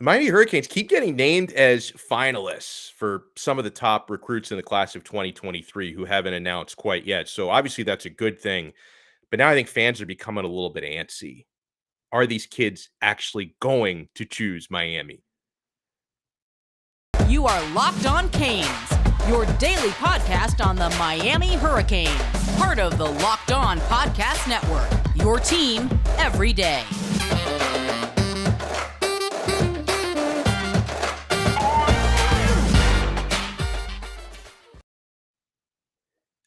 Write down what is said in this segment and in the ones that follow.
Miami Hurricanes keep getting named as finalists for some of the top recruits in the class of 2023 who haven't announced quite yet. So obviously that's a good thing. But now I think fans are becoming a little bit antsy. Are these kids actually going to choose Miami? You are Locked On Canes, your daily podcast on the Miami Hurricanes, part of the Locked On Podcast Network, your team every day.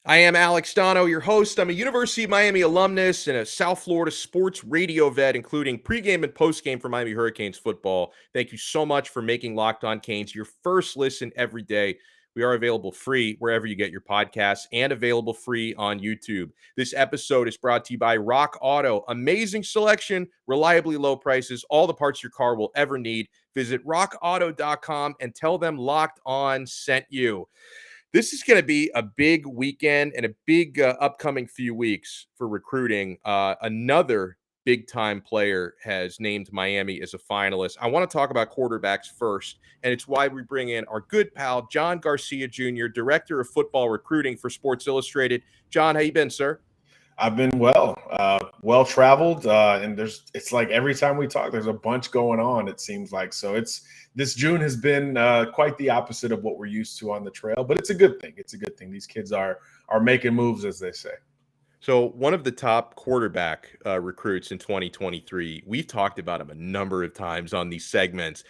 I am Alex Donno, your host. I'm a University of Miami alumnus and a South Florida sports radio vet, including pregame and postgame for Miami Hurricanes football. Thank you so much for making Locked On Canes your first listen every day. We are available free wherever you get your podcasts and available free on YouTube. This episode is brought to you by Rock Auto. Amazing selection, reliably low prices, all the parts your car will ever need. Visit rockauto.com and tell them Locked On sent you. This is going to be a big weekend and a big upcoming few weeks for recruiting. Another big-time player has named Miami as a finalist. I want to talk about quarterbacks first, and it's why we bring in our good pal, John Garcia Jr., Director of Football Recruiting for Sports Illustrated. John, how you been, sir? I've been well traveled, and it's like every time we talk, there's a bunch going on. It seems like this June has been quite the opposite of what we're used to on the trail, but it's a good thing. It's a good thing. These kids are making moves, as they say. So one of the top quarterback recruits in 2023, we've talked about him a number of times on these segments.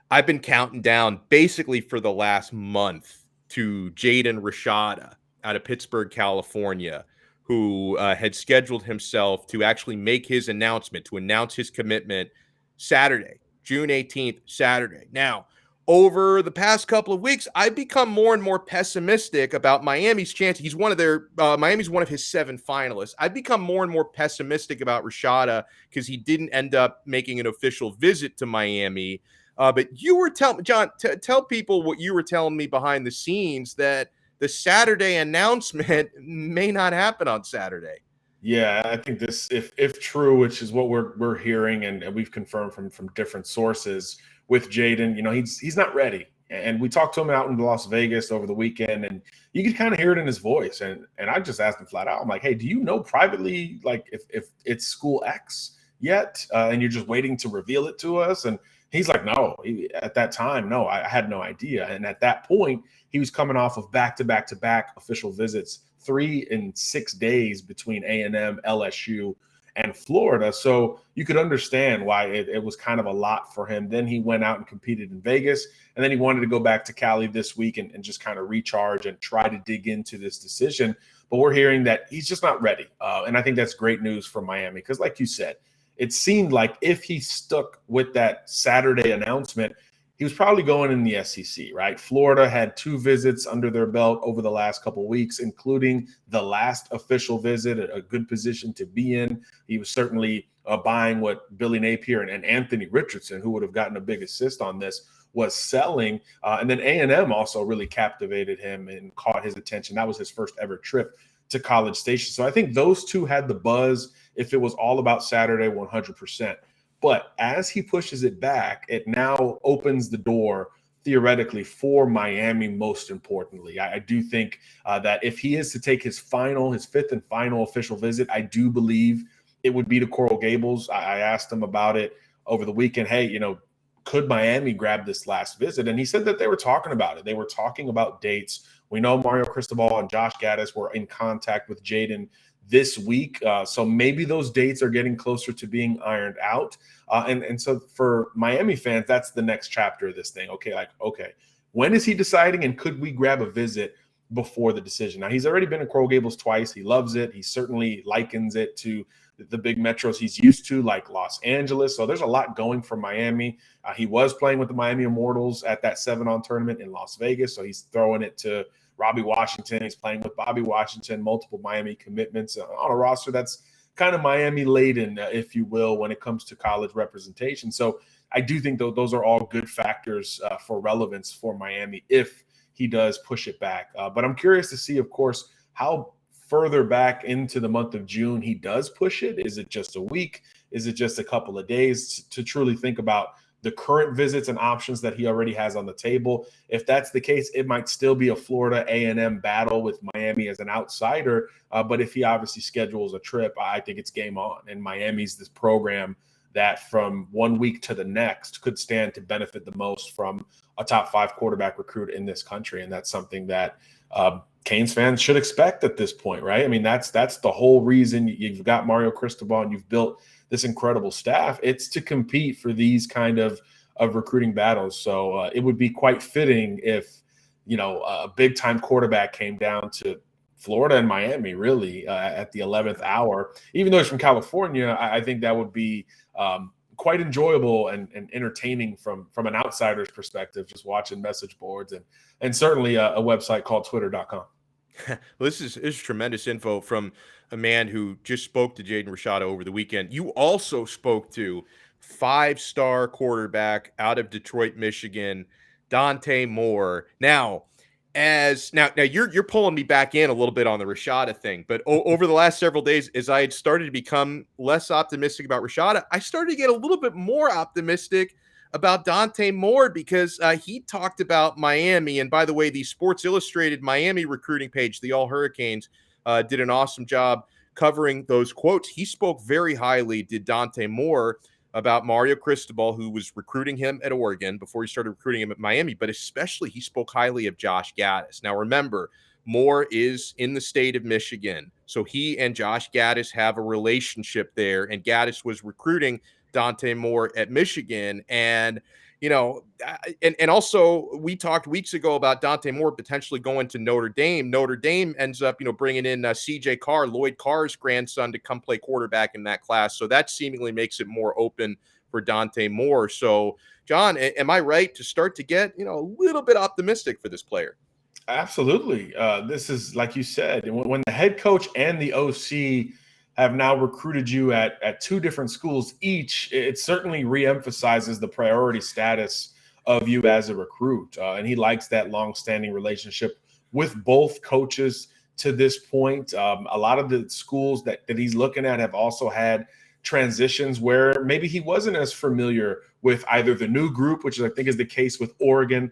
I've been counting down basically for the last month to Jaden Rashada out of Pittsburgh, California, who had scheduled himself to actually make his announcement, to announce his commitment Saturday, June 18th, Saturday. Now, over the past couple of weeks, I've become more and more pessimistic about Miami's chance. Miami's one of his 7 finalists. I've become more and more pessimistic about Rashada because he didn't end up making an official visit to Miami. But you were telling John, tell people what you were telling me behind the scenes, that the Saturday announcement may not happen on Saturday. Yeah, I think this, if true, which is what we're hearing and we've confirmed from different sources with Jaden, he's not ready. And we talked to him out in Las Vegas over the weekend, and you could kind of hear it in his voice. And I just asked him flat out, I'm like, hey, do you know privately, like, if it's school X yet, and you're just waiting to reveal it to us? And he's like, no. At that time, no, I had no idea. And at that point, he was coming off of back-to-back official visits, 3 in 6 days between A&M, LSU, and Florida. So you could understand why it was kind of a lot for him. Then he went out and competed in Vegas, and then he wanted to go back to Cali this week and just kind of recharge and try to dig into this decision. But we're hearing that he's just not ready. And I think that's great news for Miami because, like you said, it seemed like if he stuck with that Saturday announcement, he was probably going in the SEC, right? Florida had 2 visits under their belt over the last couple of weeks, including the last official visit, a good position to be in. He was certainly buying what Billy Napier and Anthony Richardson, who would have gotten a big assist on this, was selling. And then A&M also really captivated him and caught his attention. That was his first ever trip to College Station. So I think those 2 had the buzz if it was all about Saturday 100%. But as he pushes it back, it now opens the door theoretically for Miami, most importantly. I do think that if he is to take his 5th and final official visit, I do believe it would be to Coral Gables. I asked him about it over the weekend. Hey, could Miami grab this last visit? And he said that they were talking about it. They were talking about dates. We know Mario Cristobal and Josh Gattis were in contact with Jaden this week. So maybe those dates are getting closer to being ironed out. And so for Miami fans, that's the next chapter of this thing. Okay, when is he deciding, and could we grab a visit before the decision? Now, he's already been to Coral Gables twice. He loves it. He certainly likens it to the big metros he's used to, like Los Angeles. So there's a lot going for Miami. He was playing with the Miami Immortals at that 7-on tournament in Las Vegas. So he's throwing it to Robbie Washington. He's playing with Bobby Washington, multiple Miami commitments on a roster that's kind of Miami laden, if you will, when it comes to college representation. So I do think those are all good factors for relevance for Miami if he does push it back. But I'm curious to see, of course, how further back into the month of June he does push it. Is it just a week? Is it just a couple of days to truly think about the current visits and options that he already has on the table. If that's the case, it might still be a Florida A&M battle with Miami as an outsider. But if he obviously schedules a trip, I think it's game on. And Miami's this program that from 1 week to the next could stand to benefit the most from a top 5 quarterback recruit in this country. And that's something that Canes fans should expect at this point, right? I mean, that's the whole reason you've got Mario Cristobal and you've built this incredible staff. It's to compete for these kind of recruiting battles. So it would be quite fitting if, a big time quarterback came down to Florida and Miami really at the 11th hour. Even though he's from California, I think that would be quite enjoyable and entertaining from an outsider's perspective, just watching message boards and certainly a website called twitter.com. Well, this is tremendous info from a man who just spoke to Jaden Rashada over the weekend. You also spoke to 5-star quarterback out of Detroit, Michigan, Dante Moore. Now you're pulling me back in a little bit on the Rashada thing, but over the last several days, as I had started to become less optimistic about Rashada, I started to get a little bit more optimistic about Dante Moore because he talked about Miami. And by the way, the Sports Illustrated Miami recruiting page, the All Hurricanes, did an awesome job covering those quotes. He spoke very highly, did Dante Moore, about Mario Cristobal, who was recruiting him at Oregon before he started recruiting him at Miami, but especially he spoke highly of Josh Gattis. Now, remember, Moore is in the state of Michigan, so he and Josh Gattis have a relationship there, and Gattis was recruiting Dante Moore at Michigan. And, and also we talked weeks ago about Dante Moore potentially going to Notre Dame. Notre Dame ends up, bringing in CJ Carr, Lloyd Carr's grandson, to come play quarterback in that class. So that seemingly makes it more open for Dante Moore. So, John, am I right to start to get, a little bit optimistic for this player? Absolutely. This is, like you said, when the head coach and the OC have now recruited you at 2 different schools each, it certainly reemphasizes the priority status of you as a recruit. And he likes that long-standing relationship with both coaches to this point. A lot of the schools that he's looking at have also had transitions where maybe he wasn't as familiar with either the new group, which I think is the case with Oregon,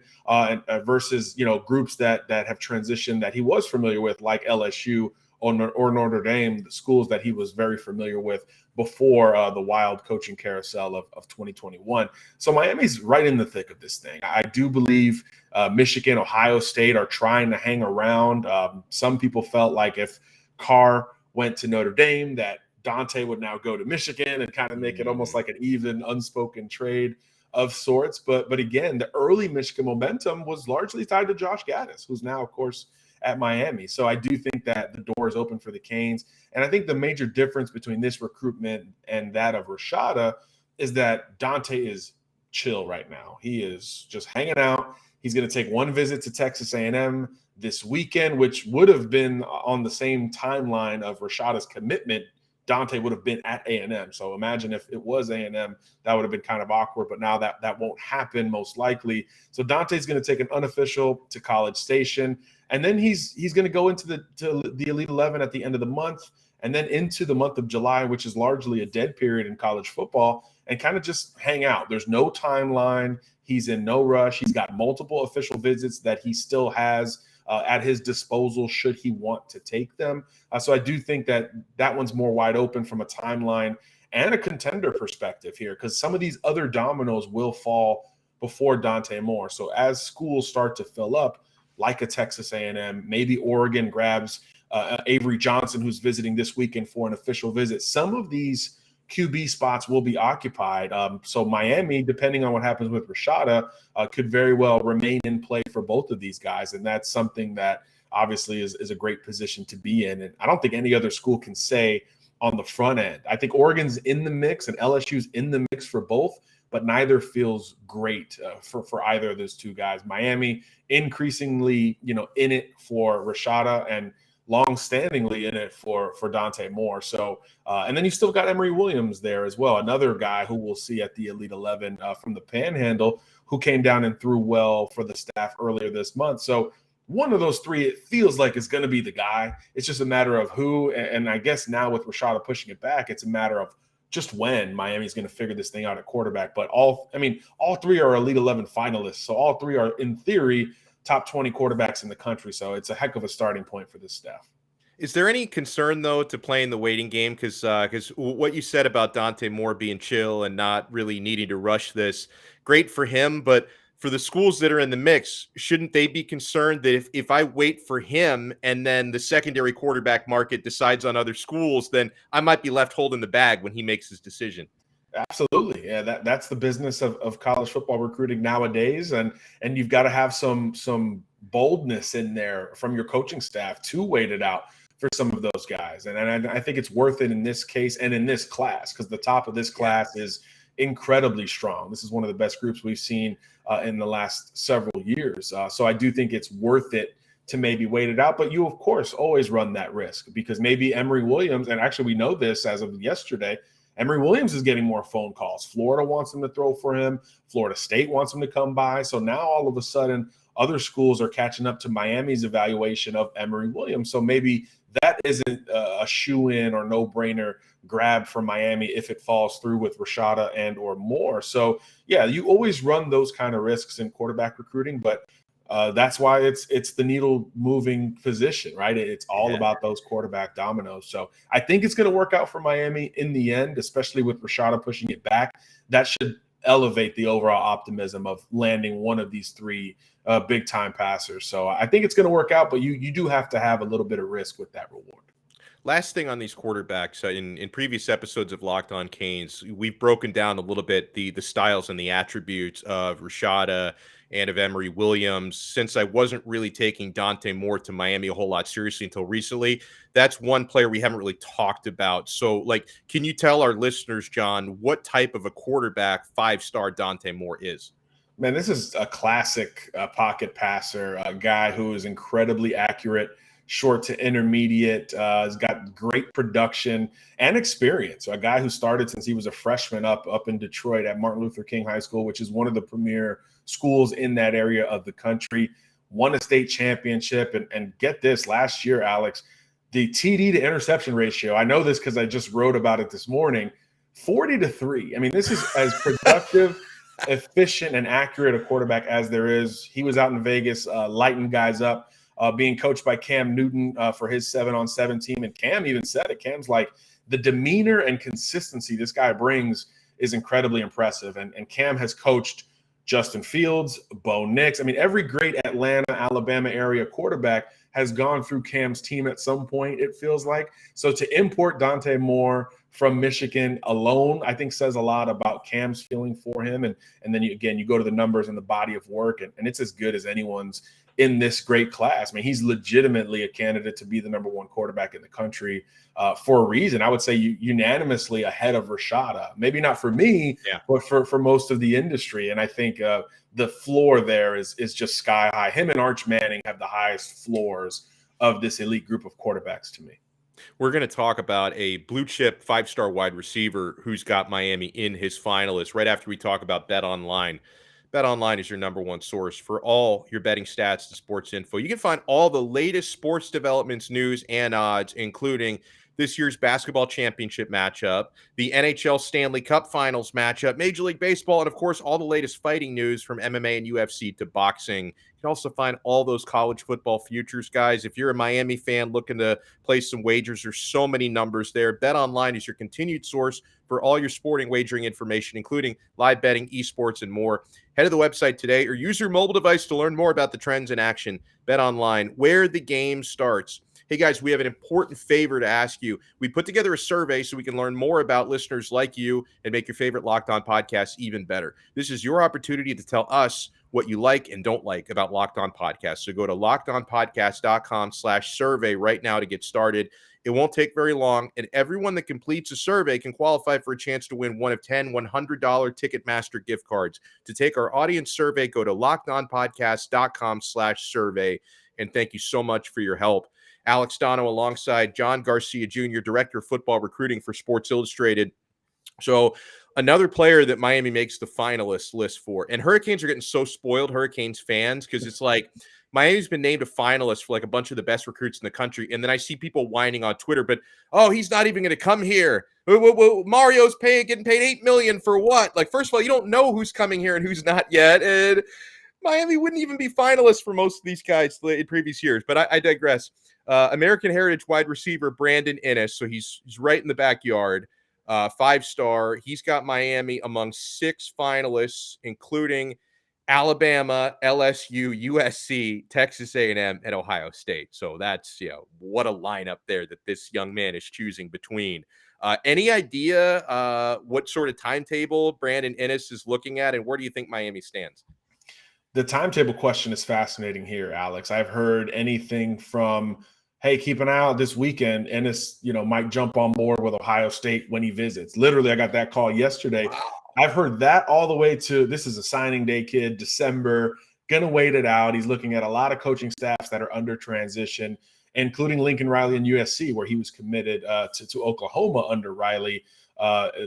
versus, groups that have transitioned that he was familiar with, like LSU or Notre Dame, the schools that he was very familiar with before the wild coaching carousel of 2021. So Miami's right in the thick of this thing. I do believe Michigan, Ohio State are trying to hang around. Some people felt like if Carr went to Notre Dame, that Dante would now go to Michigan and kind of make it almost like an even unspoken trade of sorts. But again, the early Michigan momentum was largely tied to Josh Gattis, who's now, of course, at Miami. So I do think that the door is open for the Canes. And I think the major difference between this recruitment and that of Rashada is that Dante is chill right now. He is just hanging out. He's going to take one visit to Texas A&M this weekend, which would have been on the same timeline of Rashada's commitment. Dante would have been at A&M. So imagine if it was A&M, that would have been kind of awkward, but now that won't happen most likely. So Dante's going to take an unofficial to College Station, and then he's going to go into the Elite 11 at the end of the month, and then into the month of July, which is largely a dead period in college football, and kind of just hang out. There's no timeline. He's in no rush. He's got multiple official visits that he still has at his disposal should he want to take them. So I do think that one's more wide open from a timeline and a contender perspective here, because some of these other dominoes will fall before Dante Moore. So as schools start to fill up, like a Texas A&M, maybe Oregon grabs Avery Johnson, who's visiting this weekend for an official visit. Some of these QB spots will be occupied. So Miami, depending on what happens with Rashada, could very well remain in play for both of these guys. And that's something that obviously is a great position to be in. And I don't think any other school can say on the front end. I think Oregon's in the mix and LSU's in the mix for both, but neither feels great for either of those two guys. Miami increasingly, in it for Rashada, and long-standingly in it for Dante Moore. So, and then you still got Emory Williams there as well, another guy who we'll see at the Elite 11 from the Panhandle, who came down and threw well for the staff earlier this month. So one of those three, it feels like it's going to be the guy. It's just a matter of who, and I guess now with Rashada pushing it back, it's a matter of just when Miami's going to figure this thing out at quarterback. But all three are Elite 11 finalists. So all three are, in theory, top 20 quarterbacks in the country. So it's a heck of a starting point for this staff. Is there any concern, though, to playing the waiting game? Because what you said about Dante Moore being chill and not really needing to rush this, great for him. But for the schools that are in the mix, shouldn't they be concerned that if I wait for him and then the secondary quarterback market decides on other schools, then I might be left holding the bag when he makes his decision? Absolutely. Yeah, that's the business of college football recruiting nowadays. And you've got to have some boldness in there from your coaching staff to wait it out for some of those guys. And I think it's worth it in this case and in this class, because the top of this class is incredibly strong. This is one of the best groups we've seen in the last several years. So I do think it's worth it to maybe wait it out. But you, of course, always run that risk, because maybe Emory Williams, and actually we know this as of yesterday, Emory Williams is getting more phone calls. Florida wants him to throw for him. Florida State wants him to come by. So now all of a sudden, other schools are catching up to Miami's evaluation of Emory Williams. So maybe that isn't a shoe-in or no-brainer grab for Miami if it falls through with Rashada and or Moore. So, yeah, you always run those kind of risks in quarterback recruiting, but that's why it's the needle-moving position, right? It's all about those quarterback dominoes. So I think it's going to work out for Miami in the end, especially with Rashada pushing it back. That should elevate the overall optimism of landing one of these three big-time passers. So I think it's going to work out, but you do have to have a little bit of risk with that reward. Last thing on these quarterbacks, in previous episodes of Locked On Canes, we've broken down a little bit the styles and the attributes of Rashada and of Emory Williams. Since I wasn't really taking Dante Moore to Miami a whole lot seriously until recently, that's one player we haven't really talked about. So, can you tell our listeners, John, what type of a quarterback 5-star Dante Moore is? Man, this is a classic pocket passer, a guy who is incredibly accurate, short to intermediate, has got great production and experience. A guy who started since he was a freshman up in Detroit at Martin Luther King High School, which is one of the premier schools in that area of the country, won a state championship. And get this, last year, Alex, the TD to interception ratio, I know this because I just wrote about it this morning, 40-3. I mean, this is as productive, efficient, and accurate a quarterback as there is. He was out in Vegas lighting guys up, being coached by Cam Newton for his 7-on-7 team. And Cam even said it. Cam's like, the demeanor and consistency this guy brings is incredibly impressive. And Cam has coached Justin Fields, Bo Nix. I mean, every great Atlanta, Alabama area quarterback has gone through Cam's team at some point, it feels like. So to import Dante Moore from Michigan alone, I think says a lot about Cam's feeling for him. And then you go to the numbers and the body of work, and it's as good as anyone's in this great class. I mean, he's legitimately a candidate to be the number one quarterback in the country for a reason. I would say unanimously ahead of Rashada. Maybe not for me, but for most of the industry. And I think the floor there is just sky high. Him and Arch Manning have the highest floors of this elite group of quarterbacks to me. We're going to talk about a blue chip 5-star wide receiver who's got Miami in his finalists right after we talk about Bet Online. Bet Online is your number one source for all your betting stats and sports info. You can find all the latest sports developments, news, and odds, including this year's basketball championship matchup, the NHL Stanley Cup Finals matchup, Major League Baseball, and, of course, all the latest fighting news from MMA and UFC to boxing. You can also find all those college football futures, guys. If you're a Miami fan looking to place some wagers, there's so many numbers there. Bet Online is your continued source for all your sporting wagering information, including live betting, esports, and more. Head to the website today or use your mobile device to learn more about the trends in action. Bet Online, where the game starts. Hey, guys, we have an important favor to ask you. We put together a survey so we can learn more about listeners like you and make your favorite Locked On podcasts even better. This is your opportunity to tell us what you like and don't like about Locked On Podcasts. So go to lockedonpodcast.com/survey right now to get started. It won't take very long, and everyone that completes a survey can qualify for a chance to win one of 10 $100 Ticketmaster gift cards. To take our audience survey, go to lockedonpodcast.com/survey, and thank you so much for your help. Alex Donno alongside John Garcia Jr., Director of Football Recruiting for Sports Illustrated. So another player that Miami makes the finalist list for, and Hurricanes are getting so spoiled, Hurricanes fans, because it's like Miami's been named a finalist for like a bunch of the best recruits in the country. And then I see people whining on Twitter, but oh, he's not even going to come here. Mario's getting paid $8 million for what? Like, first of all, you don't know who's coming here and who's not yet. And Miami wouldn't even be finalists for most of these guys in previous years. But I digress. American Heritage wide receiver Brandon Inniss, so he's right in the backyard. 5-star. He's got Miami among 6 finalists, including Alabama, LSU, USC, Texas A&M, and Ohio State. So that's, what a lineup there that this young man is choosing between. Any idea what sort of timetable Brandon Inniss is looking at, and where do you think Miami stands? The timetable question is fascinating here, Alex. I've heard anything from, hey, keep an eye out this weekend. Ennis, might jump on board with Ohio State when he visits. Literally, I got that call yesterday. Wow. I've heard that all the way to, this is a signing day kid, December, going to wait it out. He's looking at a lot of coaching staffs that are under transition, including Lincoln Riley and USC, where he was committed to Oklahoma under Riley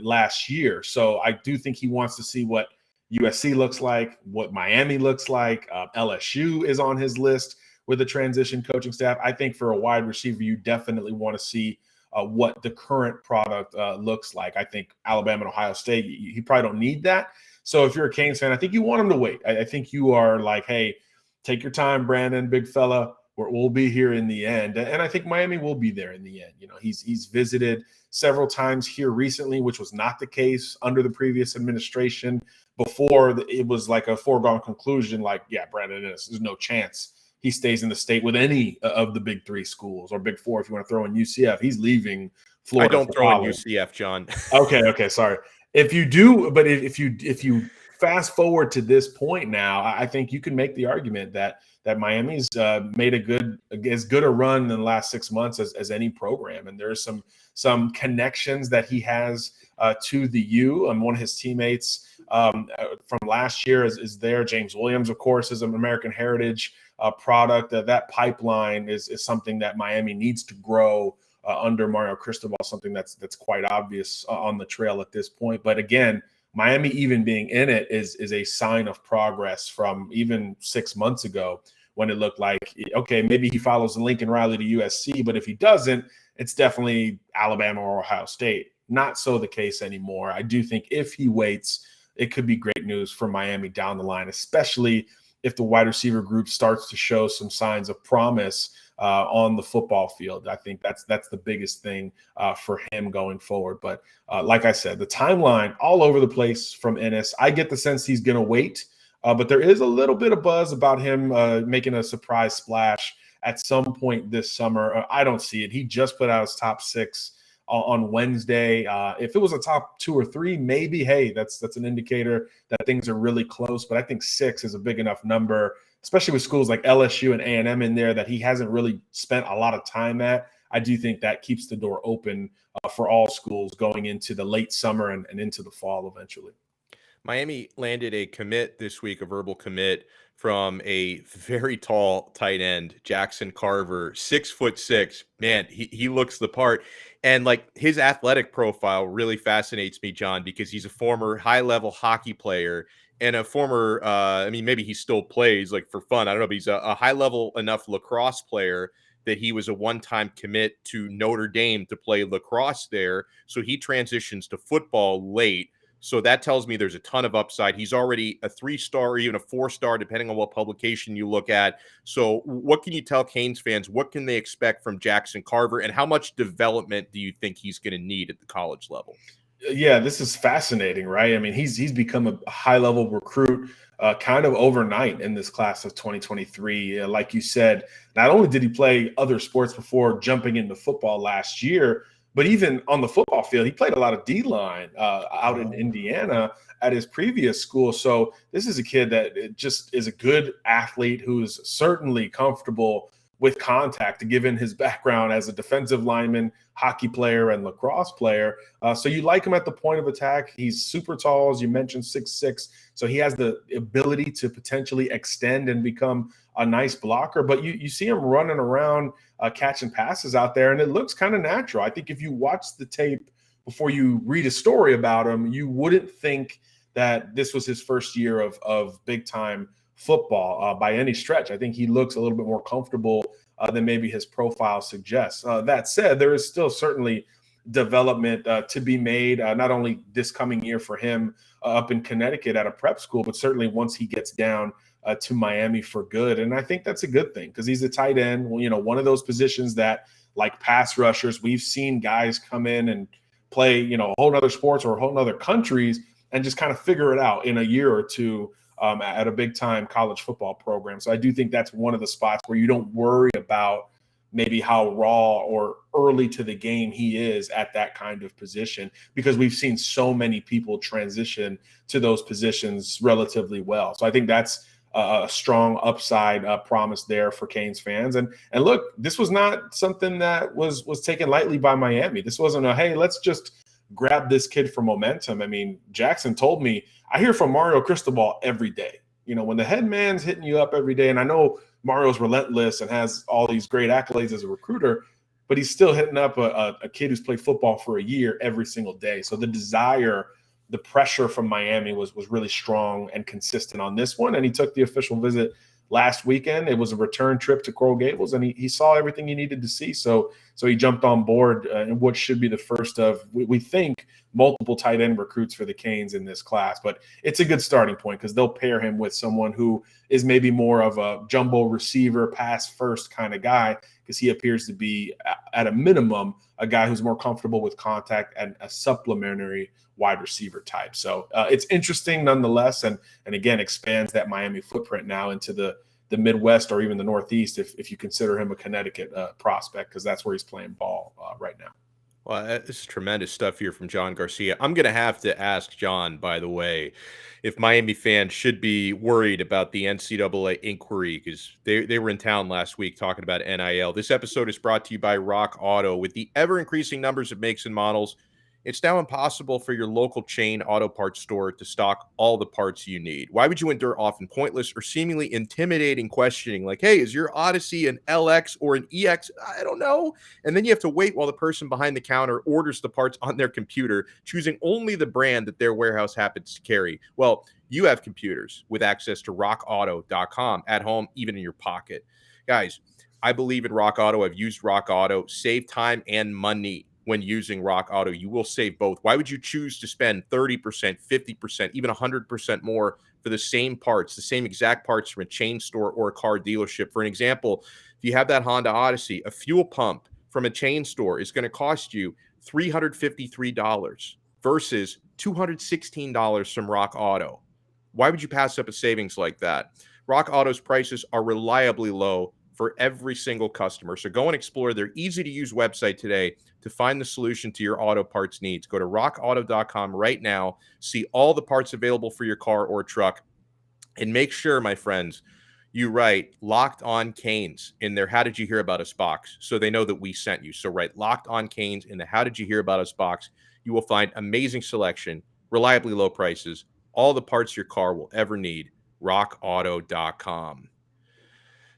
last year. So I do think he wants to see what USC looks like, what Miami looks like. LSU is on his list with the transition coaching staff. I think for a wide receiver, you definitely want to see what the current product looks like. I think Alabama and Ohio State, you probably don't need that. So if you're a Canes fan, I think you want him to wait. I think you are like, hey, take your time, Brandon, big fella. We'll be here in the end. And I think Miami will be there in the end. He's visited several times here recently, which was not the case under the previous administration. Before, it was like a foregone conclusion, like, yeah, Brandon Inniss, there's no chance he stays in the state with any of the big 3 schools, or big 4 if you want to throw in UCF. He's leaving Florida. I don't throw in UCF, John. Okay, sorry. If you do, but if you fast forward to this point now, I think you can make the argument that Miami's made as good a run in the last 6 months as any program, and there's some connections that he has to the U. One of his teammates from last year is there. James Williams, of course, is an American Heritage product. That pipeline is something that Miami needs to grow under Mario Cristobal, something that's quite obvious on the trail at this point. But again, Miami even being in it is a sign of progress from even 6 months ago, when it looked like, okay, maybe he follows Lincoln Riley to USC, but if he doesn't, it's definitely Alabama or Ohio State. Not so the case anymore. I do think if he waits, it could be great news for Miami down the line, especially if the wide receiver group starts to show some signs of promise on the football field. I think that's the biggest thing for him going forward. But like I said, the timeline all over the place from Ennis. I get the sense he's going to wait, but there is a little bit of buzz about him making a surprise splash at some point this summer. I don't see it. He just put out his top 6 on Wednesday. If it was a top 2 or 3, maybe, hey, that's an indicator that things are really close. But I think 6 is a big enough number, especially with schools like LSU and A&M in there that he hasn't really spent a lot of time at. I do think that keeps the door open for all schools going into the late summer and into the fall eventually. Miami landed a commit this week, a verbal commit from a very tall tight end, Jackson Carver, 6'6". Man, he looks the part. And like, his athletic profile really fascinates me, John, because he's a former high-level hockey player and a former, maybe he still plays like for fun. I don't know, but he's a high-level enough lacrosse player that he was a one-time commit to Notre Dame to play lacrosse there. So he transitions to football late. So that tells me there's a ton of upside. He's already a 3-star or even a 4-star, depending on what publication you look at. So what can you tell Canes fans? What can they expect from Jackson Carver, and how much development do you think he's going to need at the college level? Yeah, this is fascinating, right? I mean, he's become a high-level recruit kind of overnight in this class of 2023. Like you said, not only did he play other sports before jumping into football last year, but even on the football field, he played a lot of D-line out in Indiana at his previous school. So this is a kid that just is a good athlete who is certainly comfortable with contact, given his background as a defensive lineman, hockey player, and lacrosse player. So you like him at the point of attack. He's super tall, as you mentioned, 6'6". So he has the ability to potentially extend and become a nice blocker. But you see him running around catching passes out there, and it looks kind of natural. I think if you watch the tape before you read a story about him, you wouldn't think that this was his first year of big time football by any stretch. I think he looks a little bit more comfortable than maybe his profile suggests. That said, there is still certainly development to be made, not only this coming year for him up in Connecticut at a prep school, but certainly once he gets down to Miami for good. And I think that's a good thing because he's a tight end, one of those positions that, like pass rushers, we've seen guys come in and play, a whole nother sports or a whole nother countries and just kind of figure it out in a year or two at a big time college football program. So I do think that's one of the spots where you don't worry about maybe how raw or early to the game he is at that kind of position, because we've seen so many people transition to those positions relatively well. So I think that's a strong upside promise there for Canes fans. And look, this was not something that was taken lightly by Miami. This wasn't hey, let's just grab this kid for momentum. I mean, Jackson told me, I hear from Mario Cristobal every day. When the head man's hitting you up every day, and I know Mario's relentless and has all these great accolades as a recruiter, but he's still hitting up a kid who's played football for a year every single day. So the desire, the pressure from Miami was really strong and consistent on this one. And he took the official visit last weekend. It was a return trip to Coral Gables, and he saw everything he needed to see. So he jumped on board in what should be the first of, we think, multiple tight end recruits for the Canes in this class. But it's a good starting point because they'll pair him with someone who is maybe more of a jumbo receiver, pass first kind of guy, because he appears to be, at a minimum, a guy who's more comfortable with contact and a supplementary wide receiver type. So it's interesting nonetheless, and again expands that Miami footprint now into the Midwest or even the Northeast if you consider him a Connecticut prospect, because that's where he's playing ball right now. Well, this is tremendous stuff here from John Garcia. I'm going to have to ask John, by the way, if Miami fans should be worried about the NCAA inquiry, because they were in town last week talking about NIL. This episode is brought to you by Rock Auto. With the ever-increasing numbers of makes and models, it's now impossible for your local chain auto parts store to stock all the parts you need. Why would you endure often pointless or seemingly intimidating questioning like, hey, is your Odyssey an LX or an EX? I don't know. And then you have to wait while the person behind the counter orders the parts on their computer, choosing only the brand that their warehouse happens to carry. Well, you have computers with access to rockauto.com at home, even in your pocket. Guys, I believe in Rock Auto. I've used Rock Auto. Save time and money when using Rock Auto. You will save both. Why would you choose to spend 30%, 50%, even 100% more for the same parts, the same exact parts from a chain store or a car dealership? For an example, if you have that Honda Odyssey, a fuel pump from a chain store is going to cost you $353 versus $216 from Rock Auto. Why would you pass up a savings like that? Rock Auto's prices are reliably low for every single customer. So go and explore their easy-to-use website today to find the solution to your auto parts needs. Go to rockauto.com right now, see all the parts available for your car or truck, and make sure, my friends, you write Locked On Canes in their How Did You Hear About Us box so they know that we sent you. So write Locked On Canes in the How Did You Hear About Us box. You will find amazing selection, reliably low prices, all the parts your car will ever need. rockauto.com.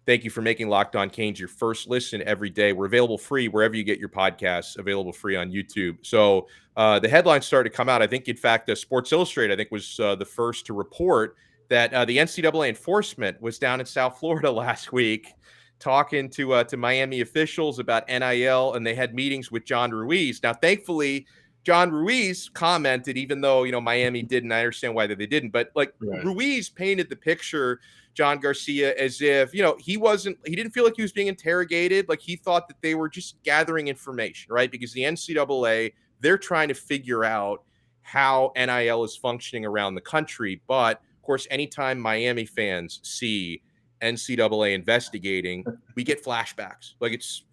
Thank you for making Locked On Canes your first listen every day. We're available free wherever you get your podcasts, available free on YouTube. So the headlines started to come out. I think, in fact, Sports Illustrated, I think, was the first to report that the NCAA enforcement was down in South Florida last week talking to Miami officials about NIL, and they had meetings with John Ruiz. Now, thankfully, John Ruiz commented, even though, Miami didn't. I understand why they didn't. But, right. Ruiz painted the picture, John Garcia, as if, he didn't feel like he was being interrogated. Like, he thought that they were just gathering information, right? Because the NCAA, they're trying to figure out how NIL is functioning around the country. But, of course, anytime Miami fans see NCAA investigating, we get flashbacks. Like, it's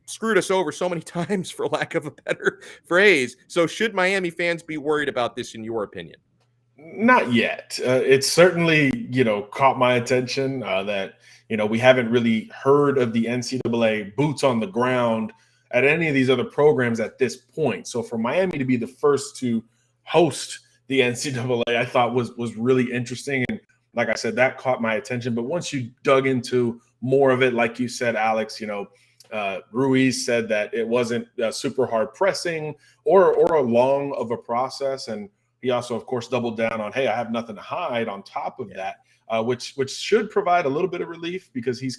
screwed us over so many times, for lack of a better phrase. So should Miami fans be worried about this, in your opinion? Not yet. It's certainly, caught my attention that, we haven't really heard of the NCAA boots on the ground at any of these other programs at this point. So for Miami to be the first to host the NCAA, I thought was really interesting. And like I said, that caught my attention. But once you dug into more of it, like you said, Alex, Ruiz said that it wasn't super hard pressing or a long of a process. And he also, of course, doubled down on, hey, I have nothing to hide on top of that, which should provide a little bit of relief because he's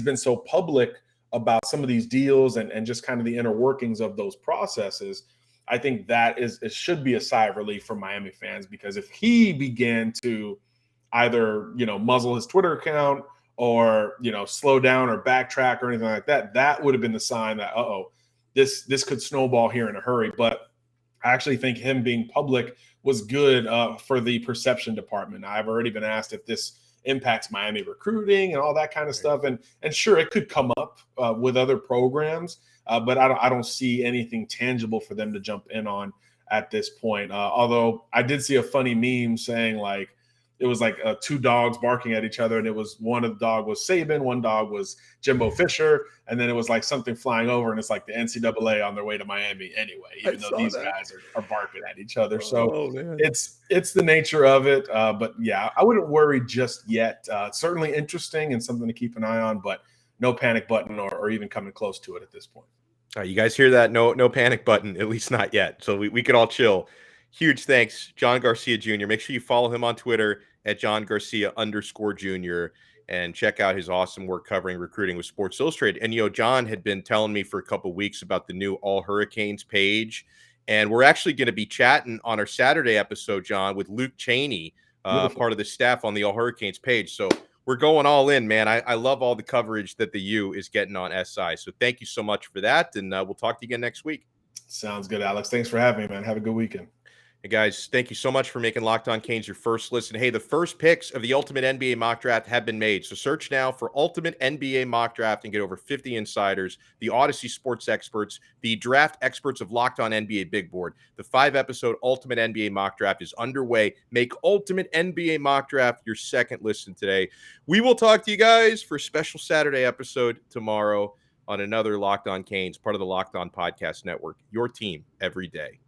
been so public about some of these deals and just kind of the inner workings of those processes. I think that it should be a sigh of relief for Miami fans, because if he began to either, muzzle his Twitter account or, slow down or backtrack or anything like that, that would have been the sign that, this could snowball here in a hurry. But I actually think him being public was good for the perception department. I've already been asked if this impacts Miami recruiting and all that kind of stuff. And sure, it could come up with other programs, but I don't see anything tangible for them to jump in on at this point. Although I did see a funny meme saying it was like two dogs barking at each other, and it was one of the dog was Saban, one dog was Jimbo Fisher, and then it was like something flying over, and it's like the NCAA on their way to Miami anyway, even though these guys are barking at each other. So it's the nature of it. But yeah, I wouldn't worry just yet. Certainly interesting and something to keep an eye on, but no panic button or even coming close to it at this point. All right, you guys hear that? No panic button, at least not yet. So we can all chill. Huge thanks, John Garcia Jr. Make sure you follow him on Twitter at John Garcia_Jr. and check out his awesome work covering recruiting with Sports Illustrated. And, John had been telling me for a couple of weeks about the new All Hurricanes page. And we're actually going to be chatting on our Saturday episode, John, with Luke Cheney, part of the staff on the All Hurricanes page. So we're going all in, man. I love all the coverage that the U is getting on SI. So thank you so much for that. And we'll talk to you again next week. Sounds good, Alex. Thanks for having me, man. Have a good weekend. Hey guys, thank you so much for making Locked On Canes your first listen. Hey, the first picks of the Ultimate NBA Mock Draft have been made. So search now for Ultimate NBA Mock Draft and get over 50 insiders, the Odyssey sports experts, the draft experts of Locked On NBA Big Board. The 5-episode Ultimate NBA Mock Draft is underway. Make Ultimate NBA Mock Draft your second listen today. We will talk to you guys for a special Saturday episode tomorrow on another Locked On Canes, part of the Locked On Podcast Network. Your team every day.